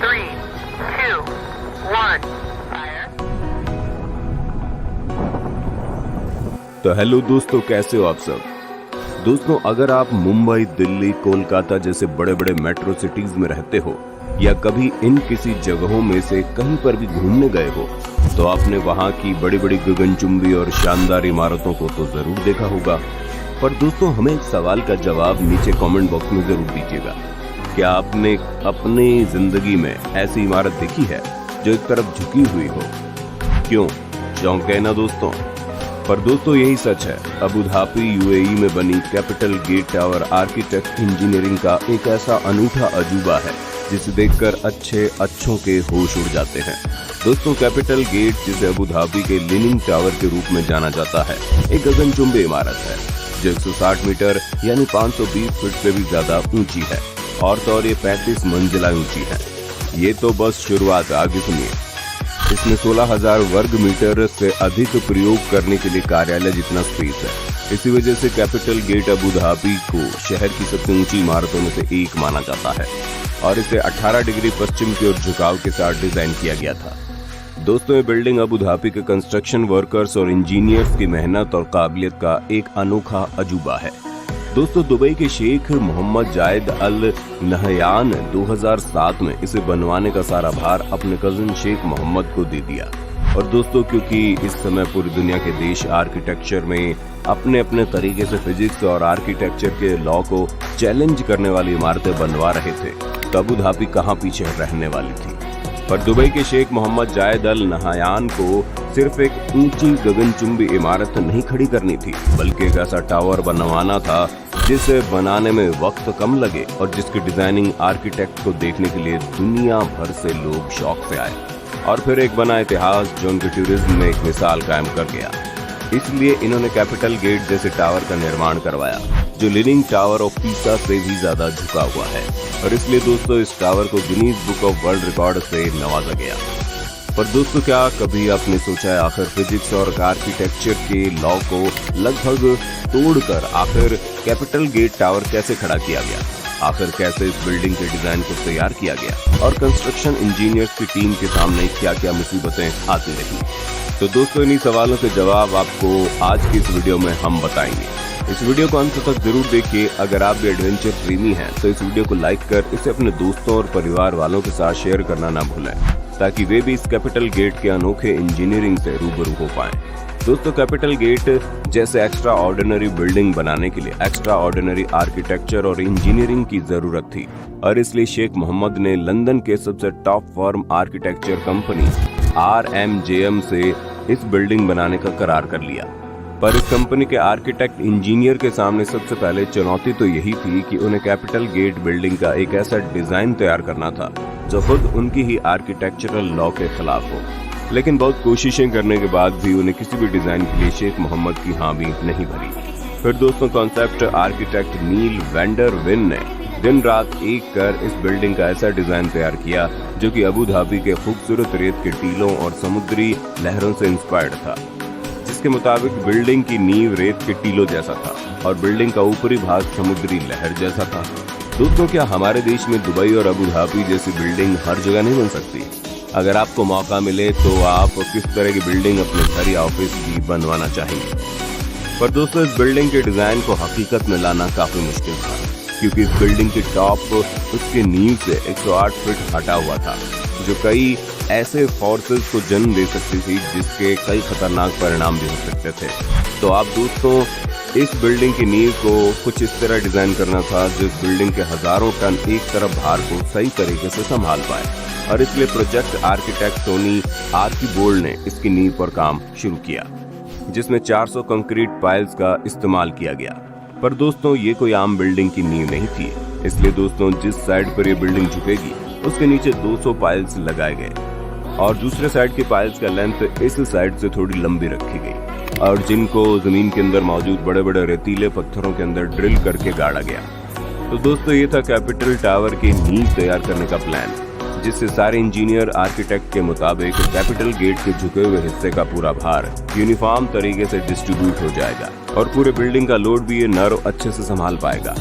3, 2, 1, fire. तो hello दोस्तों, कैसे हो आप सब। दोस्तों, अगर आप मुंबई, दिल्ली, कोलकाता जैसे बड़े बड़े मेट्रो सिटीज में रहते हो या कभी इन किसी जगहों में से कहीं पर भी घूमने गए हो तो आपने वहां की बड़ी बड़ी गगनचुंबी और शानदार इमारतों को तो जरूर देखा होगा। पर दोस्तों, हमें एक सवाल का जवाब नीचे कमेंट बॉक्स में जरूर दीजिएगा। क्या आपने अपनी जिंदगी में ऐसी इमारत देखी है जो एक तरफ झुकी हुई हो? क्यों, शौक है ना दोस्तों। पर दोस्तों, यही सच है। अबू धाबी यूएई में बनी capital gate tower architect engineering का एक ऐसा अनूठा अजूबा है जिसे देखकर अच्छों के होश उड़ जाते हैं। दोस्तों, कैपिटल गेट, जिसे अबू धाबी के लीनिंग टावर के रूप में जाना जाता है, एक गगनचुंबी इमारत है जो 160 मीटर यानी 520 फीट से भी ज्यादा ऊंची है और तो और ये 35 मंजिला ऊंची है। ये तो बस शुरुआत, आगे सुनिए। इसमें 16,000 वर्ग मीटर से अधिक प्रयोग करने के लिए कार्यालय जितना स्पेस है। इसी वजह से कैपिटल गेट अबू धाबी को शहर की सबसे ऊंची इमारतों में से एक माना जाता है और इसे 18 डिग्री पश्चिम की ओर झुकाव के साथ डिजाइन किया गया था। दोस्तों, ये बिल्डिंग अबू धाबी के कंस्ट्रक्शन वर्कर्स और इंजीनियर्स की मेहनत और काबिलियत का एक अनोखा अजूबा है। दोस्तों, दुबई के शेख मोहम्मद जायद अल नहयान 2007 में इसे बनवाने का सारा भार अपने कजिन शेख मोहम्मद को दे दिया। और दोस्तों, क्योंकि इस समय पूरी दुनिया के देश आर्किटेक्चर में अपने अपने तरीके से फिजिक्स और आर्किटेक्चर के लॉ को चैलेंज करने वाली इमारतें बनवा रहे थे, तो अबू धाबी कहाँ पीछे रहने वाली थी। पर दुबई के शेख मोहम्मद जायद अल नहयान को सिर्फ एक ऊंची गगनचुंबी इमारत नहीं खड़ी करनी थी, बल्कि एक ऐसा टावर बनवाना था जिसे बनाने में वक्त कम लगे और जिसकी डिजाइनिंग आर्किटेक्ट को देखने के लिए दुनिया भर से लोग शौक से आए। और फिर एक बना इतिहास जो उनके टूरिज्म में एक मिसाल कायम कर गया। इसलिए इन्होंने कैपिटल गेट जैसे टावर का निर्माण करवाया जो लीनिंग टावर ऑफ पीसा से भी ज्यादा झुका हुआ है। और इसलिए दोस्तों, इस टावर को Guinness book of world record से नवाजा गया। पर दोस्तों, क्या कभी आपने सोचा है आखिर फिजिक्स और आर्किटेक्चर के लॉ को लगभग तोड़कर आखिर कैपिटल गेट टावर कैसे खड़ा किया गया? आखिर कैसे इस बिल्डिंग के डिजाइन को तैयार किया गया और कंस्ट्रक्शन इंजीनियर्स की टीम के सामने क्या क्या मुसीबतें आती रही? तो दोस्तों, इन्हीं सवालों के जवाब आपको आज की इस वीडियो में हम बताएंगे। इस वीडियो को अंत तक जरूर देखिए। अगर आप भी एडवेंचर प्रेमी हैं तो इस वीडियो को लाइक कर इसे अपने दोस्तों और परिवार वालों के साथ शेयर करना ना भूलें, ताकि वे भी इस कैपिटल गेट के अनोखे इंजीनियरिंग से रूबरू हो पाएं। दोस्तों, कैपिटल गेट जैसे एक्स्ट्रा ऑर्डिनरी बिल्डिंग बनाने के लिए एक्स्ट्रा ऑर्डिनरी आर्किटेक्चर और इंजीनियरिंग की जरूरत थी और इसलिए शेख मोहम्मद ने लंदन के सबसे top firm architecture company RMJM से इस बिल्डिंग बनाने का करार कर लिया। पर इस कंपनी के आर्किटेक्ट इंजीनियर के सामने सबसे पहले चुनौती तो यही थी कि उन्हें कैपिटल गेट बिल्डिंग का एक ऐसा डिजाइन तैयार करना था जो खुद उनकी ही आर्किटेक्चरल लॉ के खिलाफ हो। लेकिन बहुत कोशिशें करने के बाद भी उन्हें किसी भी डिजाइन के लिए शेख मोहम्मद की हामी नहीं भरी। फिर दोस्तों, कॉन्सेप्ट आर्किटेक्ट नील वेंडर विन ने दिन रात एक कर इस बिल्डिंग का ऐसा डिजाइन तैयार किया जो कि अबू धाबी के खूबसूरत रेत के टीलों और समुद्री लहरों से इंस्पायर्ड था। जिसके मुताबिक बिल्डिंग की नींव रेत के टीलों जैसा था और बिल्डिंग का ऊपरी भाग समुद्री लहर जैसा था। दोस्तों, क्या हमारे देश में दुबई और अबू धाबी जैसी बिल्डिंग हर जगह नहीं बन सकती? अगर आपको मौका मिले तो आप किस तरह की बिल्डिंग अपने घर या ऑफिस की बनवाना चाहेंगे? पर दोस्तों, इस बिल्डिंग के डिजाइन को हकीकत में लाना काफी मुश्किल था, क्योंकि इस बिल्डिंग के टॉप उसके नींव से 108 फीट हटा हुआ था, जो कई ऐसे फोर्सेस को जन्म दे सकती थी जिसके कई खतरनाक परिणाम भी हो सकते थे। तो आप दोस्तों, इस बिल्डिंग की नींव को कुछ इस तरह डिजाइन करना था जो इस बिल्डिंग के हजारों टन एक तरफ भार को सही तरीके से संभाल पाए। और इसलिए प्रोजेक्ट आर्किटेक्ट टोनी आर्कीबोल्ड ने इसकी नींव पर काम शुरू किया, जिसमें 400 कंक्रीट पाइल्स का इस्तेमाल किया गया। पर दोस्तों, ये कोई आम बिल्डिंग की नींव नहीं थी। इसलिए दोस्तों, जिस साइड पर ये बिल्डिंग झुकेगी उसके नीचे 200 पाइल्स लगाए गए और दूसरे साइड की पाइल्स का लेंथ इस साइड से थोड़ी लंबी रखी गई और जिनको जमीन के अंदर मौजूद बड़े बड़े रेतीले पत्थरों के अंदर ड्रिल करके गाड़ा गया। तो दोस्तों, ये था कैपिटल टावर की नींव तैयार करने का प्लान, जिससे सारे इंजीनियर आर्किटेक्ट के मुताबिक कैपिटल गेट के झुके हुए हिस्से का पूरा भार यूनिफॉर्म तरीके से डिस्ट्रीब्यूट हो जाएगा और पूरे बिल्डिंग का लोड भी ये नर अच्छे से संभाल पाएगा।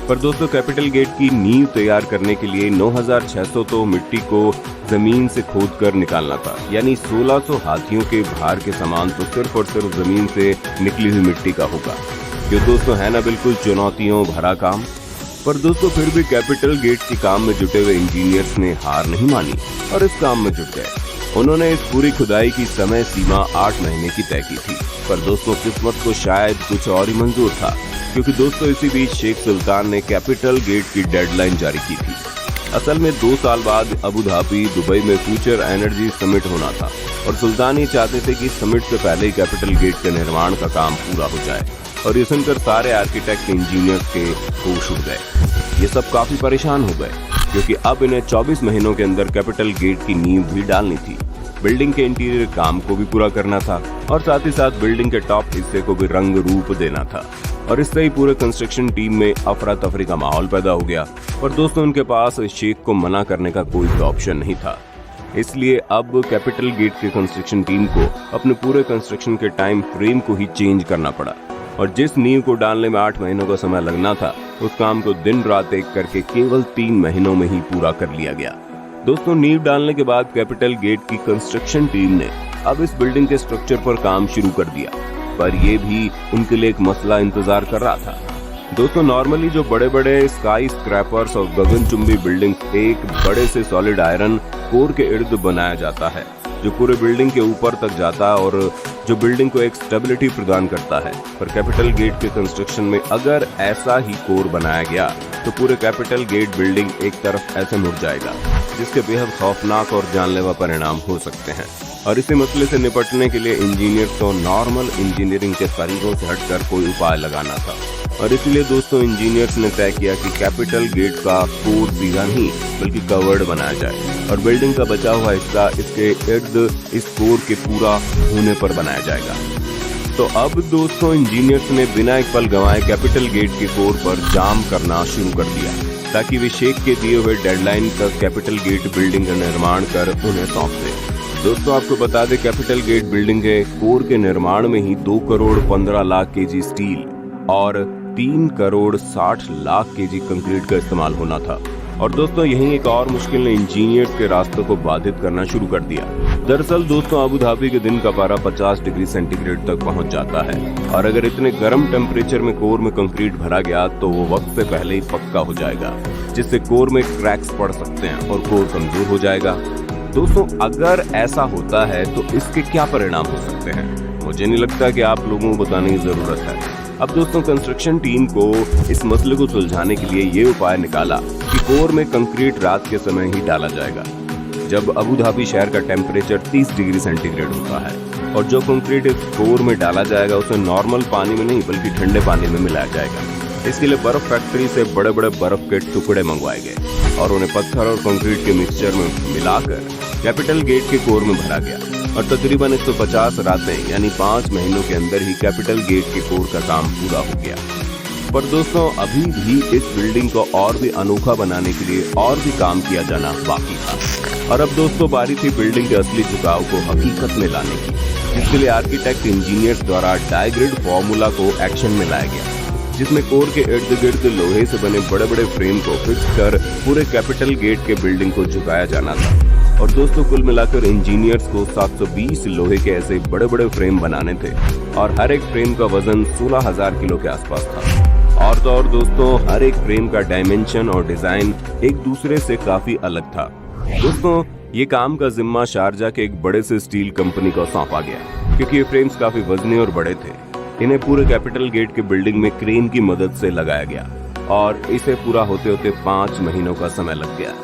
पर दोस्तों कैपिटल गेट की नींव तैयार करने के लिए 9,600 तो मिट्टी को जमीन से खोदकर निकालना था, यानी 1,600 हाथियों के भार के समान तो सिर्फ और सिर्फ जमीन से निकली हुई मिट्टी का होगा। जो दोस्तों है ना बिल्कुल चुनौतियों भरा काम। पर दोस्तों फिर भी कैपिटल गेट के काम में जुटे हुए इंजीनियर्स ने हार नहीं मानी और इस काम में जुट गए। उन्होंने इस पूरी खुदाई की समय सीमा 8 महीने की तय की थी। पर दोस्तों किस्मत को शायद कुछ और ही मंजूर था, क्योंकि दोस्तों इसी बीच शेख सुल्तान ने कैपिटल गेट की डेडलाइन जारी की थी। असल में 2 साल बाद अबू धाबी दुबई में फ्यूचर एनर्जी समिट होना था और सुल्तान ये चाहते थे कि समिट से पहले ही कैपिटल गेट के निर्माण का काम पूरा हो जाए। और ये सुनकर सारे आर्किटेक्ट इंजीनियर्स के होश उड़ गए। ये सब काफी परेशान हो गए, क्योंकि अब इन्हें 24 महीनों के अंदर कैपिटल गेट की नींव भी डालनी थी, बिल्डिंग के इंटीरियर काम को भी पूरा करना था और साथ ही साथ बिल्डिंग के टॉप हिस्से को भी रंग रूप देना था। और इससे ही पूरे कंस्ट्रक्शन टीम में अफरा तफरी का माहौल पैदा हो गया। और दोस्तों उनके पास शेख को मना करने का कोई भी ऑप्शन नहीं था। इसलिए अब कैपिटल गेट के कंस्ट्रक्शन टीम को अपने पूरे कंस्ट्रक्शन के टाइम फ्रेम को ही चेंज करना पड़ा। और जिस नींव को डालने में 8 महीनों का समय लगना था, उस काम को दिन रात एक करके केवल 3 महीनों में ही पूरा कर लिया गया। दोस्तों नींव डालने के बाद कैपिटल गेट की कंस्ट्रक्शन टीम ने अब इस बिल्डिंग के स्ट्रक्चर पर काम शुरू कर दिया। पर यह भी उनके लिए एक मसला इंतजार कर रहा था। दोस्तों नॉर्मली जो बड़े बड़े स्काई स्क्रैपर्स और गगनचुंबी बिल्डिंग्स एक बड़े से सॉलिड आयरन कोर के इर्द बनाया जाता है, जो पूरे बिल्डिंग के ऊपर तक जाता है और जो बिल्डिंग को एक स्टेबिलिटी प्रदान करता है। पर कैपिटल गेट के कंस्ट्रक्शन में अगर ऐसा ही कोर बनाया गया तो पूरे कैपिटल गेट बिल्डिंग एक तरफ ऐसे मुड़ जाएगा, जिसके बेहद खौफनाक और जानलेवा परिणाम हो सकते हैं। और इसी मसले से निपटने के लिए इंजीनियर्स को नॉर्मल इंजीनियरिंग के तरीकों से हटकर कोई उपाय लगाना था। और इसलिए दोस्तों इंजीनियर्स ने तय किया कि कैपिटल गेट का कोर सीधा नहीं बल्कि कवर्ड बनाया जाए और बिल्डिंग का बचा हुआ हिस्सा इसके इर्द इस कोर के पूरा होने पर बनाया जाएगा। तो अब दोस्तों इंजीनियर्स ने बिना एक पल गंवाए कैपिटल गेट के कोर पर जाम करना शुरू कर दिया, ताकि वे शेख के दिए हुए डेडलाइन तक कैपिटल गेट बिल्डिंग का निर्माण कर उन्हें सौंप दें। दोस्तों आपको बता दें कैपिटल गेट बिल्डिंग के कोर के निर्माण में ही 2 करोड़ 15 लाख केजी स्टील और 3 करोड़ 60 लाख केजी कंक्रीट का इस्तेमाल होना था। और दोस्तों यही एक और मुश्किल ने इंजीनियर्स के रास्तों को बाधित करना शुरू कर दिया। दरअसल दोस्तों अबू धाबी के दिन का पारा 50 डिग्री सेंटीग्रेड तक पहुंच जाता है और अगर इतने गर्म टेम्परेचर में कोर में कंक्रीट भरा गया तो वो वक्त से पहले ही पक्का हो जाएगा, जिससे कोर में क्रैक्स पड़ सकते हैं और कोर कमजोर हो जाएगा। दोस्तों अगर ऐसा होता है तो इसके क्या परिणाम हो सकते हैं, मुझे नहीं लगता कि आप लोगों को बताने की जरूरत है। अब दोस्तों कंस्ट्रक्शन टीम को इस मसले को सुलझाने के लिए ये उपाय निकाला कि कोर में कंक्रीट रात के समय ही डाला जाएगा, जब अबू धाबी शहर का टेम्परेचर 30 डिग्री सेंटीग्रेड होता है। और जो कंक्रीट इस कोर में डाला जाएगा उसे नॉर्मल पानी में नहीं बल्कि ठंडे पानी में मिलाया जाएगा। इसके लिए बर्फ फैक्ट्री से बड़े बड़े बर्फ के टुकड़े मंगवाए गए और उन्हें पत्थर और कंक्रीट के मिक्सचर में मिलाकर कैपिटल गेट के कोर में भरा गया। और तकरीबन 150 रातें यानी 5 महीनों के अंदर ही कैपिटल गेट के कोर का काम पूरा हो गया। पर दोस्तों अभी भी इस बिल्डिंग को और भी अनोखा बनाने के लिए और भी काम किया जाना बाकी था। और अब दोस्तों बारी थी बिल्डिंग के असली झुकाव को हकीकत में लाने की, जिसके लिए आर्किटेक्ट इंजीनियर्स द्वारा डायग्रिड फॉर्मूला को एक्शन में लाया गया, जिसमें कोर के इर्द गिर्द लोहे से बने बड़े बड़े फ्रेम को फिक्स कर पूरे कैपिटल गेट के बिल्डिंग को झुकाया जाना था। और दोस्तों कुल मिलाकर इंजीनियर्स को 720 लोहे के ऐसे बड़े बड़े फ्रेम बनाने थे और हर एक फ्रेम का वजन 16,000 किलो के आसपास था। और तो और दोस्तों हर एक फ्रेम का डायमेंशन और डिजाइन एक दूसरे से काफी अलग था। दोस्तों ये काम का जिम्मा शारजा के एक बड़े से स्टील कंपनी को सौंपा गया, क्योंकि ये फ्रेम्स काफी वजनी और बड़े थे। इन्हें पूरे कैपिटल गेट के बिल्डिंग में क्रेन की मदद से लगाया गया और इसे पूरा होते होते 5 महीनों का समय लग गया।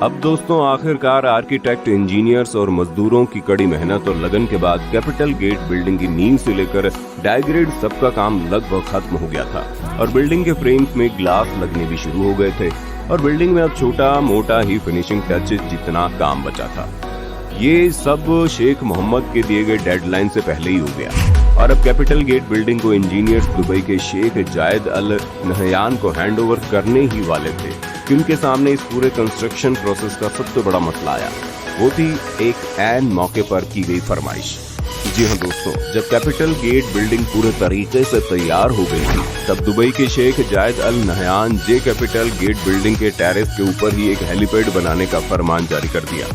अब दोस्तों आखिरकार आर्किटेक्ट, इंजीनियर्स और मजदूरों की कड़ी मेहनत और लगन के बाद कैपिटल गेट बिल्डिंग की नींव से लेकर डायग्रेड सबका काम लगभग खत्म हो गया था और बिल्डिंग के फ्रेम्स में ग्लास लगने भी शुरू हो गए थे और बिल्डिंग में अब छोटा मोटा ही फिनिशिंग टच जितना काम बचा था। ये सब शेख मोहम्मद के दिए गए डेडलाइन से पहले ही हो गया और अब कैपिटल गेट बिल्डिंग को इंजीनियर्स दुबई के शेख जायद अल नहयान को हैंडओवर करने ही वाले थे कि उनके सामने इस पूरे कंस्ट्रक्शन प्रोसेस का सबसे बड़ा मसला आया। वो थी एक ऐन मौके पर की गई फरमाइश। जी हाँ दोस्तों, जब कैपिटल गेट बिल्डिंग पूरे तरीके से तैयार हो गई थी, तब दुबई के शेख जायद अल नहयान जे कैपिटल गेट बिल्डिंग के टेरेस के ऊपर ही एक हेलीपैड बनाने का फरमान जारी कर दिया,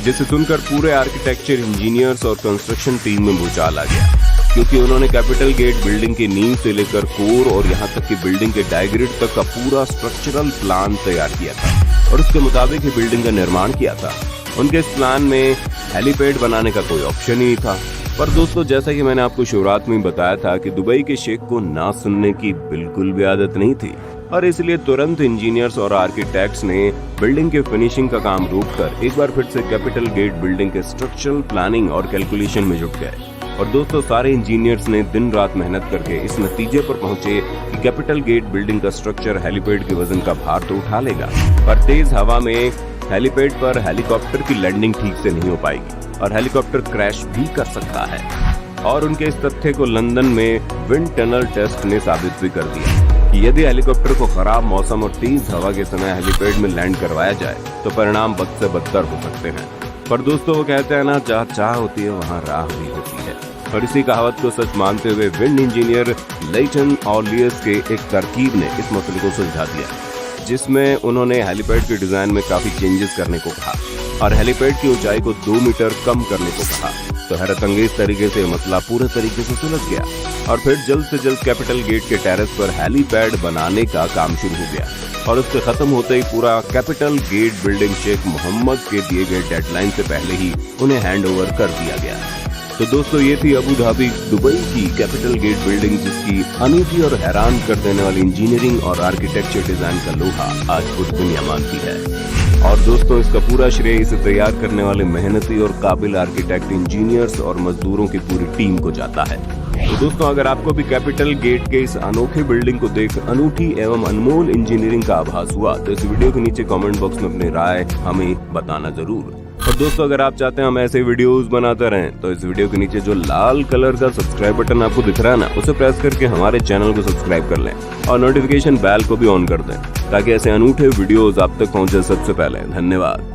जिसे सुनकर पूरे आर्किटेक्चर इंजीनियर्स और कंस्ट्रक्शन टीम में भूचाल आ गया, क्योंकि उन्होंने कैपिटल गेट बिल्डिंग की नींव से लेकर कोर और यहाँ तक कि बिल्डिंग के डायग्रिड तक का पूरा स्ट्रक्चरल प्लान तैयार किया था और उसके मुताबिक ही बिल्डिंग का निर्माण किया था। उनके इस प्लान में हेलीपैड बनाने का कोई ऑप्शन ही नहीं था। पर दोस्तों, जैसा कि मैंने आपको शुरुआत में बताया था कि दुबई के शेख को ना सुनने की बिल्कुल भी आदत नहीं थी और इसलिए तुरंत इंजीनियर्स और आर्किटेक्ट्स ने बिल्डिंग के फिनिशिंग का काम रोककर एक बार फिर से कैपिटल गेट बिल्डिंग के स्ट्रक्चरल प्लानिंग और कैलकुलेशन में जुट गए। और दोस्तों, सारे इंजीनियर्स ने दिन रात मेहनत करके इस नतीजे पर पहुंचे कि कैपिटल गेट बिल्डिंग का स्ट्रक्चर हेलीपैड के वजन का भार तो उठा लेगा, पर तेज हवा में हेलीपैड पर हेलीकॉप्टर की लैंडिंग ठीक से नहीं हो पाएगी और हेलीकॉप्टर क्रैश भी कर सकता है। और उनके इस तथ्य को लंदन में विंड टनल टेस्ट ने साबित भी कर दिया कि यदि हेलीकॉप्टर को खराब मौसम और तेज हवा के समय हेलीपैड में लैंड करवाया जाए तो परिणाम बद से बदतर हो सकते हैं। पर दोस्तों, वो कहते हैं ना, जहाँ चाह होती है वहाँ राह भी होती है। और इसी कहावत को सच मानते हुए विंड इंजीनियर लेटन ऑलियस के एक तरकीब ने इस मसले को सुलझा दिया, जिसमें उन्होंने हेलीपैड के डिजाइन में काफी चेंजेस करने को कहा और हेलीपैड की ऊंचाई को 2 मीटर कम करने को कहा। तो हैरतअंगेज तरीके से मसला पूरे तरीके से सुलझ गया और फिर जल्द से जल्द कैपिटल गेट के टेरेस पर हेलीपैड बनाने का काम शुरू हो गया और उसके खत्म होते ही पूरा capital gate building Sheikh Mohammed के दिए गए डेडलाइन से पहले ही उन्हें हैंड ओवर कर दिया गया। तो दोस्तों, ये थी अबू धाबी दुबई की कैपिटल गेट बिल्डिंग, जिसकी अनूठी और हैरान कर देने वाली इंजीनियरिंग और आर्किटेक्चर डिजाइन का लोहा आज पूरी दुनिया मानती है। और दोस्तों, इसका पूरा श्रेय इसे तैयार करने वाले मेहनती और काबिल आर्किटेक्ट, इंजीनियर्स और मजदूरों की पूरी टीम को जाता है। तो दोस्तों, अगर आपको भी कैपिटल गेट के इस अनोखे बिल्डिंग को देख अनूठी एवं अनमोल इंजीनियरिंग का आभास हुआ तो इस वीडियो के नीचे कमेंट बॉक्स में अपनी राय हमें बताना जरूर। और दोस्तों, अगर आप चाहते हैं हम ऐसे वीडियोस बनाते रहें तो इस वीडियो के नीचे जो लाल कलर का सब्सक्राइब बटन आपको दिख रहा है ना, उसे प्रेस करके हमारे चैनल को सब्सक्राइब कर लें और नोटिफिकेशन बेल को भी ऑन कर दें ताकि ऐसे अनूठे वीडियोस आप तक पहुंचे सबसे पहले। धन्यवाद।